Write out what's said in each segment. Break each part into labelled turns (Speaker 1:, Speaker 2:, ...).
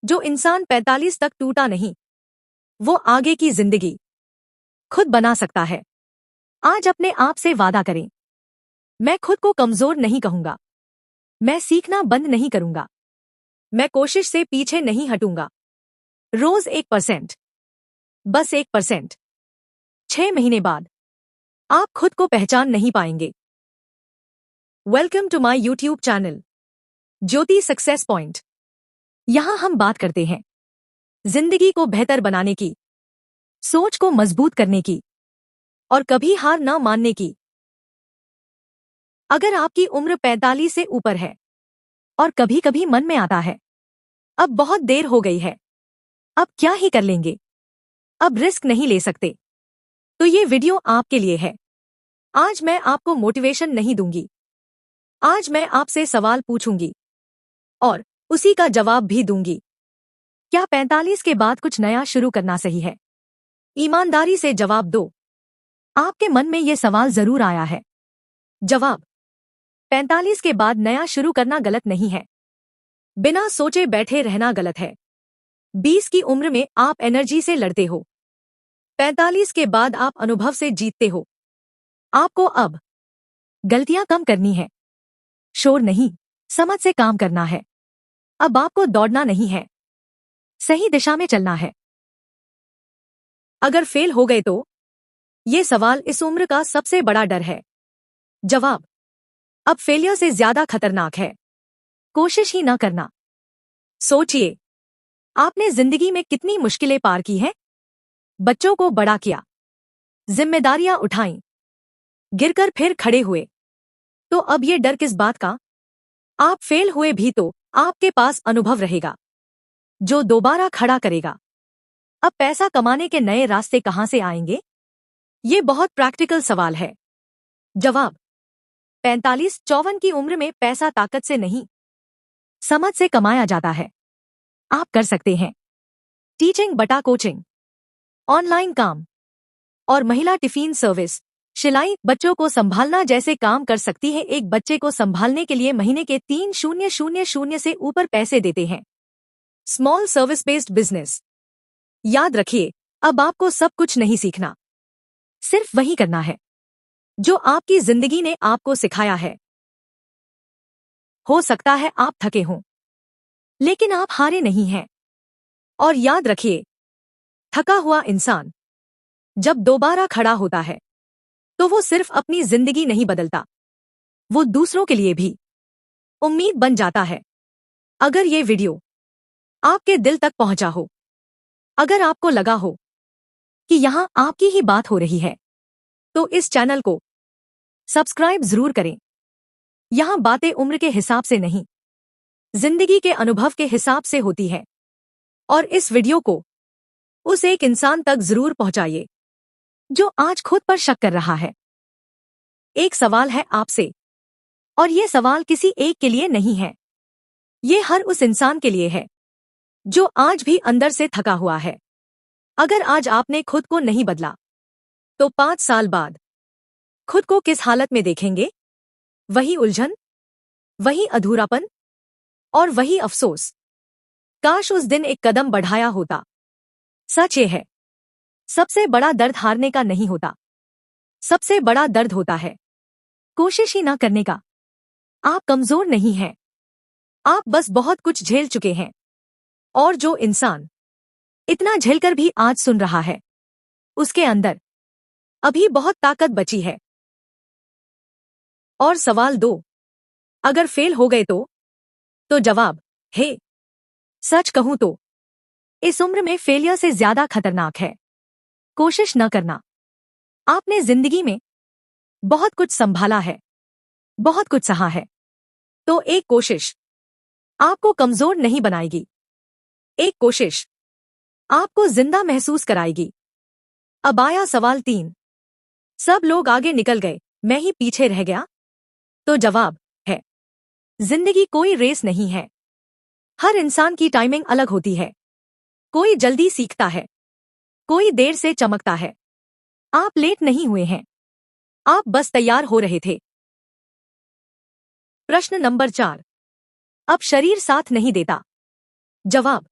Speaker 1: जो इंसान 45 तक टूटा नहीं, वो आगे की जिंदगी खुद बना सकता है। आज अपने आप से वादा करें, मैं खुद को कमजोर नहीं कहूंगा, मैं सीखना बंद नहीं करूंगा, मैं कोशिश से पीछे नहीं हटूंगा। रोज 1%, बस 1%। 6 महीने बाद आप खुद को पहचान नहीं पाएंगे। Welcome to my YouTube channel Jyoti success point. यहां हम बात करते हैं जिंदगी को बेहतर बनाने की, सोच को मजबूत करने की और कभी हार न मानने की। अगर आपकी उम्र 45 से ऊपर है और कभी कभी मन में आता है अब बहुत देर हो गई है, अब क्या ही कर लेंगे, अब रिस्क नहीं ले सकते, तो ये वीडियो आपके लिए है। आज मैं आपको मोटिवेशन नहीं दूंगी, आज मैं आपसे सवाल पूछूंगी और उसी का जवाब भी दूंगी। क्या 45 के बाद कुछ नया शुरू करना सही है? ईमानदारी से जवाब दो। आपके मन में ये सवाल जरूर आया है। जवाब: 45 के बाद नया शुरू करना गलत नहीं है, बिना सोचे बैठे रहना गलत है। 20 की उम्र में आप एनर्जी से लड़ते हो, 45 के बाद आप अनुभव से जीतते हो। आपको अब गलतियां कम करनी है, शोर नहीं, समझ से काम करना है। अब आपको दौड़ना नहीं है, सही दिशा में चलना है। अगर फेल हो गए तो? ये सवाल इस उम्र का सबसे बड़ा डर है। जवाब: अब फेलियर से ज्यादा खतरनाक है कोशिश ही न करना। सोचिए, आपने जिंदगी में कितनी मुश्किलें पार की हैं? बच्चों को बड़ा किया, जिम्मेदारियां उठाईं, गिरकर फिर खड़े हुए, तो अब ये डर किस बात का? आप फेल हुए भी तो आपके पास अनुभव रहेगा जो दोबारा खड़ा करेगा। अब पैसा कमाने के नए रास्ते कहां से आएंगे? ये बहुत प्रैक्टिकल सवाल है। जवाब: 45-54 की उम्र में पैसा ताकत से नहीं, समझ से कमाया जाता है। आप कर सकते हैं टीचिंग बटा कोचिंग, ऑनलाइन काम और महिला टिफिन सर्विस, सिलाई, बच्चों को संभालना जैसे काम कर सकती है। एक बच्चे को संभालने के लिए महीने के 3,000 से ऊपर पैसे देते हैं। Small service based business. याद रखिए, अब आपको सब कुछ नहीं सीखना, सिर्फ वही करना है जो आपकी जिंदगी ने आपको सिखाया है। हो सकता है आप थके हों, लेकिन आप हारे नहीं हैं। और याद रखिए, थका हुआ इंसान जब दोबारा खड़ा होता है तो वो सिर्फ अपनी जिंदगी नहीं बदलता, वो दूसरों के लिए भी उम्मीद बन जाता है। अगर ये वीडियो आपके दिल तक पहुंचा हो, अगर आपको लगा हो कि यहां आपकी ही बात हो रही है, तो इस चैनल को सब्सक्राइब जरूर करें। यहां बातें उम्र के हिसाब से नहीं, जिंदगी के अनुभव के हिसाब से होती है। और इस वीडियो को उस एक इंसान तक जरूर पहुंचाइए जो आज खुद पर शक कर रहा है। एक सवाल है आपसे, और ये सवाल किसी एक के लिए नहीं है, ये हर उस इंसान के लिए है जो आज भी अंदर से थका हुआ है। अगर आज आपने खुद को नहीं बदला, तो 5 साल बाद खुद को किस हालत में देखेंगे? वही उलझन, वही अधूरापन और वही अफसोस। काश उस दिन एक कदम बढ़ाया होता। सच ये है, सबसे बड़ा दर्द हारने का नहीं होता, सबसे बड़ा दर्द होता है कोशिश ही ना करने का। आप कमजोर नहीं हैं, आप बस बहुत कुछ झेल चुके हैं। और जो इंसान इतना झेलकर भी आज सुन रहा है, उसके अंदर अभी बहुत ताकत बची है। और सवाल 2, अगर फेल हो गए तो जवाब है, सच कहूं तो इस उम्र में फेलियर से ज्यादा खतरनाक है कोशिश न करना। आपने जिंदगी में बहुत कुछ संभाला है, बहुत कुछ सहा है, तो एक कोशिश आपको कमजोर नहीं बनाएगी, एक कोशिश आपको जिंदा महसूस कराएगी। अब आया सवाल 3, सब लोग आगे निकल गए, मैं ही पीछे रह गया। तो जवाब है, जिंदगी कोई रेस नहीं है, हर इंसान की टाइमिंग अलग होती है। कोई जल्दी सीखता है, कोई देर से चमकता है। आप लेट नहीं हुए हैं, आप बस तैयार हो रहे थे। प्रश्न नंबर 4, अब शरीर साथ नहीं देता। जवाब: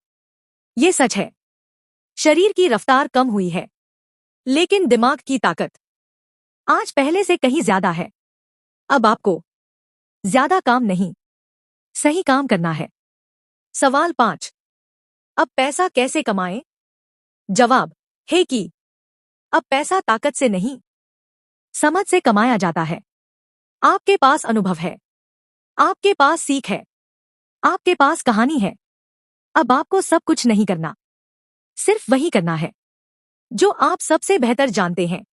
Speaker 1: ये सच है। शरीर की रफ्तार कम हुई है, लेकिन दिमाग की ताकत आज पहले से कहीं ज्यादा है। अब आपको ज्यादा काम नहीं, सही काम करना है। सवाल 5। अब पैसा कैसे कमाएं? जवाब है कि अब पैसा ताकत से नहीं, समझ से कमाया जाता है। आपके पास अनुभव है, आपके पास सीख है, आपके पास कहानी है। अब आपको सब कुछ नहीं करना, सिर्फ वही करना है जो आप सबसे बेहतर जानते हैं।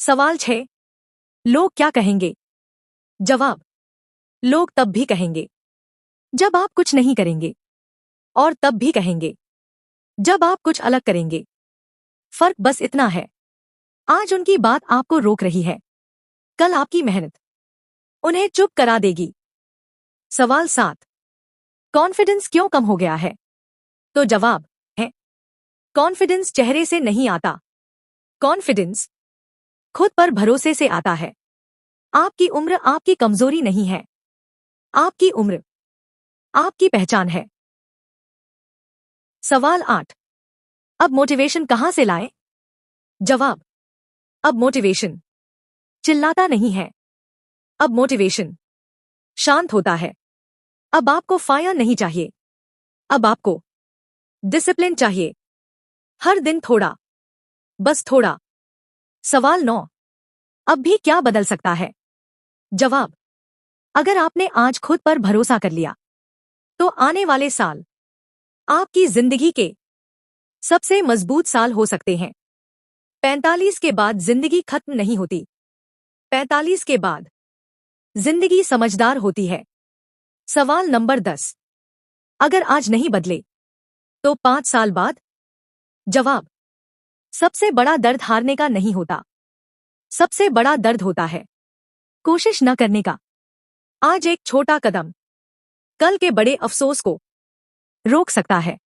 Speaker 1: सवाल 6। लोग क्या कहेंगे? जवाब लोग तब भी कहेंगे जब आप कुछ नहीं करेंगे, और तब भी कहेंगे जब आप कुछ अलग करेंगे। फर्क बस इतना है, आज उनकी बात आपको रोक रही है, कल आपकी मेहनत उन्हें चुप करा देगी। सवाल 7। कॉन्फिडेंस क्यों कम हो गया है? तो जवाब है, कॉन्फिडेंस चेहरे से नहीं आता, कॉन्फिडेंस खुद पर भरोसे से आता है। आपकी उम्र आपकी कमजोरी नहीं है, आपकी उम्र आपकी पहचान है। सवाल 8। अब मोटिवेशन कहां से लाएं? जवाब अब मोटिवेशन चिल्लाता नहीं है, अब मोटिवेशन शांत होता है। अब आपको फायर नहीं चाहिए, अब आपको डिसिप्लिन चाहिए। हर दिन थोड़ा, बस थोड़ा। सवाल 9। अब भी क्या बदल सकता है? जवाब अगर आपने आज खुद पर भरोसा कर लिया, तो आने वाले साल आपकी जिंदगी के सबसे मजबूत साल हो सकते हैं। 45 के बाद जिंदगी खत्म नहीं होती, 45 के बाद जिंदगी समझदार होती है। सवाल नंबर 10। अगर आज नहीं बदले तो 5 साल बाद? जवाब सबसे बड़ा दर्द हारने का नहीं होता, सबसे बड़ा दर्द होता है कोशिश न करने का। आज एक छोटा कदम कल के बड़े अफसोस को रोक सकता है।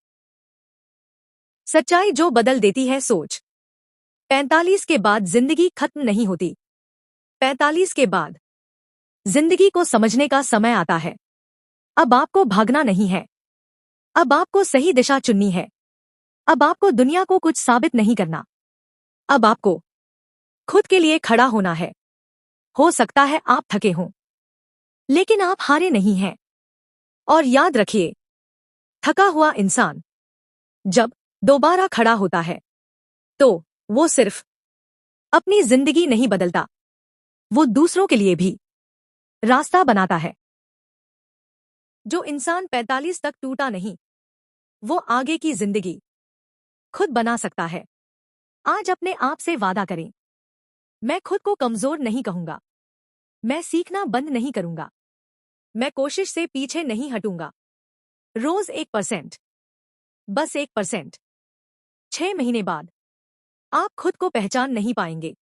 Speaker 1: सच्चाई जो बदल देती है सोच। 45 के बाद जिंदगी खत्म नहीं होती, 45 के बाद जिंदगी को समझने का समय आता है। अब आपको भागना नहीं है, अब आपको सही दिशा चुननी है। अब आपको दुनिया को कुछ साबित नहीं करना, अब आपको खुद के लिए खड़ा होना है। हो सकता है आप थके हों, लेकिन आप हारे नहीं हैं। और याद रखिए, थका हुआ इंसान जब दोबारा खड़ा होता है, तो वो सिर्फ अपनी जिंदगी नहीं बदलता, वो दूसरों के लिए भी रास्ता बनाता है। जो इंसान 45 तक टूटा नहीं, वो आगे की जिंदगी खुद बना सकता है। आज अपने आप से वादा करें, मैं खुद को कमजोर नहीं कहूंगा, मैं सीखना बंद नहीं करूंगा, मैं कोशिश से पीछे नहीं हटूंगा। रोज 1%, बस 1%। 6 महीने बाद आप खुद को पहचान नहीं पाएंगे,